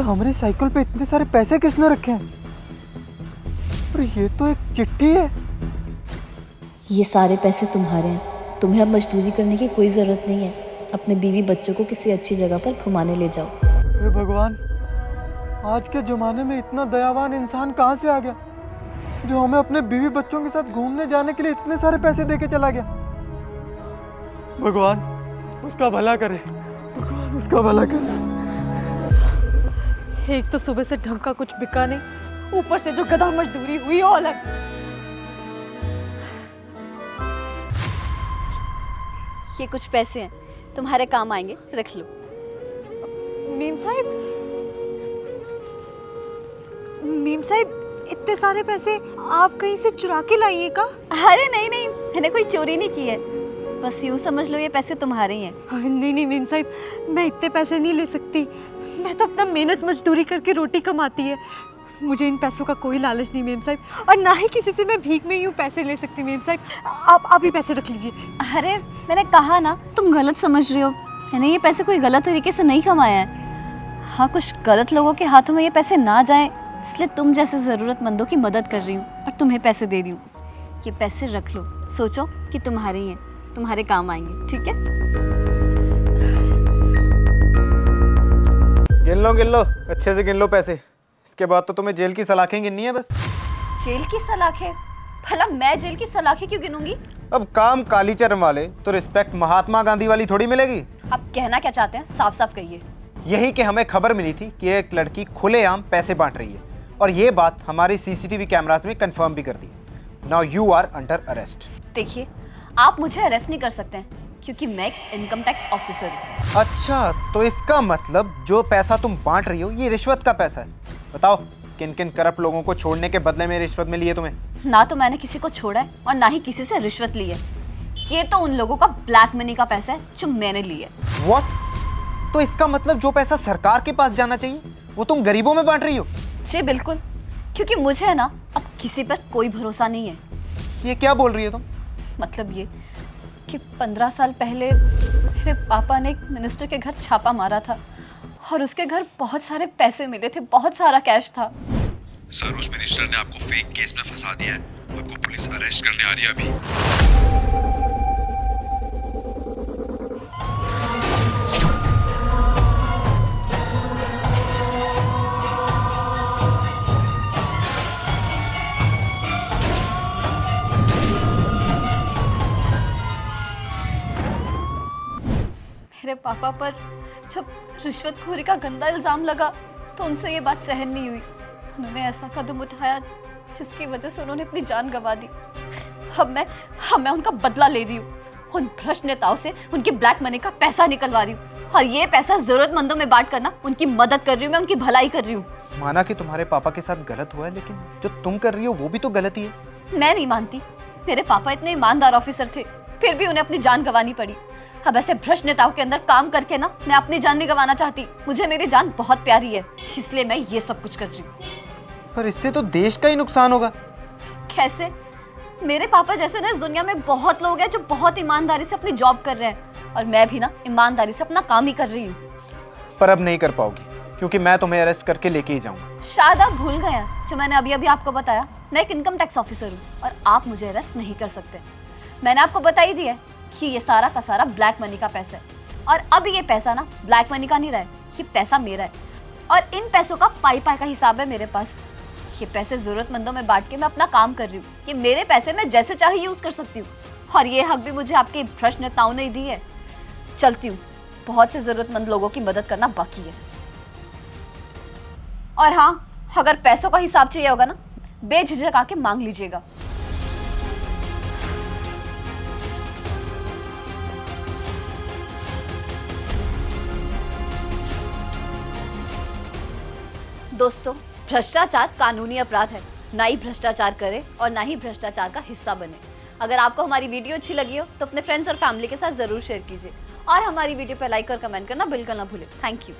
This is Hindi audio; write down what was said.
हमारी साइकिल पे इतने सारे पैसे किसने रखे हैं? और ये तो एक चिट्ठी है। ये सारे पैसे तुम्हारे हैं, तुम्हें अब मजदूरी करने की कोई ज़रूरत नहीं है। अपने बीवी बच्चों को किसी अच्छी जगह पर घुमाने ले जाओ। हे भगवान, आज के ज़माने में इतना दयावान इंसान कहाँ से आ गया जो हमें अपने बीवी बच्चों के साथ घूमने जाने के लिए इतने सारे पैसे देके चला गया। भगवान उसका भला करे, भगवान उसका भला करे। एक तो सुबह से ढंग का कुछ बिका नहीं, ऊपर से जो गधा मजदूरी हुई वो अलग। ये कुछ पैसे हैं, तुम्हारे काम आएंगे, रख लो। मीम साहिब इतने सारे पैसे आप कहीं से चुरा के लाई हैं का? अरे नहीं नहीं, मैंने कोई चोरी नहीं की है, बस यूँ समझ लो ये पैसे तुम्हारे ही हैं। नहीं नहीं मीम साहिब, मैं इतने पैसे नहीं ले सकती। मैं तो अपना मेहनत मजदूरी करके रोटी कमाती है, मुझे इन पैसों का कोई लालच नहीं मेम साहिब, और ना ही किसी से मैं भीख में यूँ पैसे ले सकती मेम साहिब। आप ही पैसे रख लीजिए। अरे मैंने कहा ना, तुम गलत समझ रही हो। मैंने ये पैसे कोई गलत तरीके से नहीं कमाया है। हाँ, कुछ गलत लोगों के हाथों में ये पैसे ना जाएं, इसलिए तुम जैसे ज़रूरतमंदों की मदद कर रही हूँ और तुम्हें पैसे दे रही हूँ। ये पैसे रख लो, सोचो कि तुम्हारे ही हैं, तुम्हारे काम आएंगे, ठीक है? गिन लो, अच्छे से गिन लो पैसे। इसके बाद तो तुम्हें जेल की सलाखें गिननी है बस। जेल की सलाखें? भला मैं जेल की सलाखें क्यों गिनूंगी? अब काम कालीचरण वाले तो रिस्पेक्ट महात्मा गांधी वाली थोड़ी मिलेगी। आप कहना क्या चाहते हैं, साफ साफ कहिए। यही कि हमें खबर मिली थी कि एक लड़की खुलेआम पैसे बांट रही है, और ये बात हमारी सीसीटीवी कैमरास में कंफर्म भी कर दी। Now you are under arrest. देखिए, आप मुझे अरेस्ट नहीं कर सकते हैं क्योंकि मैं एक इनकम टैक्स ऑफिसर हूँ। अच्छा, तो इसका मतलब जो पैसा तुम बांट रही हो ये रिश्वत का पैसा है। बताओ, किन किन करप्ट लोगों को छोड़ने के बदले में रिश्वत मिली है तुम्हें? ना तो मैंने किसी को छोड़ा है और ना ही किसी से रिश्वत ली है। ये तो उन लोगों का ब्लैक मनी का पैसा है जो मैंने ली है। व्हाट? तो इसका मतलब जो पैसा सरकार के पास जाना चाहिए वो तुम गरीबों में बांट रही हो? जी बिल्कुल, क्योंकि मुझे ना अब किसी पर कोई भरोसा नहीं है। ये क्या बोल रही हो तुम? मतलब ये कि 15 साल पहले मेरे पापा ने एक मिनिस्टर के घर छापा मारा था और उसके घर बहुत सारे पैसे मिले थे, बहुत सारा कैश था। सर, उस मिनिस्टर ने आपको फेक केस में फंसा दिया है। आपको पुलिस अरेस्ट करने आ रही है अभी। मेरे पापा पर जब रिश्वतखोरी का गंदा इल्जाम लगा तो उनसे ये बात सहन नहीं हुई। उन्होंने ऐसा कदम उठाया जिसकी वजह से उन्होंने अपनी जान गंवा दी। अब मैं उनका बदला ले रही हूँ। उन भ्रष्ट नेताओं से उनकी ब्लैक मनी का पैसा निकलवा रही हूँ और ये पैसा जरूरतमंदों में बांट करना उनकी मदद कर रही हूँ, मैं उनकी भलाई कर रही हूँ। माना कि तुम्हारे पापा के साथ गलत हुआ है, लेकिन जो तुम कर रही हो वो भी तो गलत ही है। मैं नहीं मानती। मेरे पापा इतने ईमानदार ऑफिसर थे, फिर भी उन्हें अपनी जान गंवानी पड़ी। अब ऐसे भ्रष्ट नेताओं के अंदर काम करके ना मैं अपनी जान नहीं गंवाना चाहती। मुझे मेरी जान बहुत प्यारी है, इसलिए मैं ये सब कुछ कर रही हूँ। पर इससे तो देश का ही नुकसान होगा। कैसे? मेरे पापा जैसे ना इस दुनिया में बहुत लोग हैं जो बहुत ईमानदारी से अपनी जॉब कर रहे हैं, और मैं भी ना ईमानदारी से अपना काम ही कर रही हूँ। पर अब नहीं कर पाओगी क्योंकि मैं तुम्हें अरेस्ट करके लेके ही जाऊंगा। शायद आप भूल गए हैं जो मैंने अभी अभी आपको बताया। मैं एक इनकम टैक्स ऑफिसर हूँ और आप मुझे अरेस्ट नहीं कर सकते। मैंने आपको बता ही दिया कि ये सारा का सारा ब्लैक मनी का पैसा है, और अब ये पैसा ना ब्लैक मनी का नहीं रहा है, ये पैसा मेरा है, और इन पैसों का पाई का हिसाब है मेरे पास। ये पैसे जरूरतमंदों में बांट के मैं अपना काम कर रही हूँ। ये मेरे पैसे मैं जैसे चाहे यूज कर सकती हूँ, और ये हक भी मुझे आपके भ्रष्ट नेताओं ने दी है। चलती हूँ, बहुत से जरूरतमंद लोगों की मदद करना बाकी है। और हाँ, अगर पैसों का हिसाब चाहिए होगा ना, बेझिझक आके मांग लीजिएगा। दोस्तों, भ्रष्टाचार कानूनी अपराध है। ना ही भ्रष्टाचार करे और ना ही भ्रष्टाचार का हिस्सा बने। अगर आपको हमारी वीडियो अच्छी लगी हो तो अपने फ्रेंड्स और फैमिली के साथ जरूर शेयर कीजिए, और हमारी वीडियो पर लाइक और कमेंट करना बिल्कुल ना भूलें। Thank you.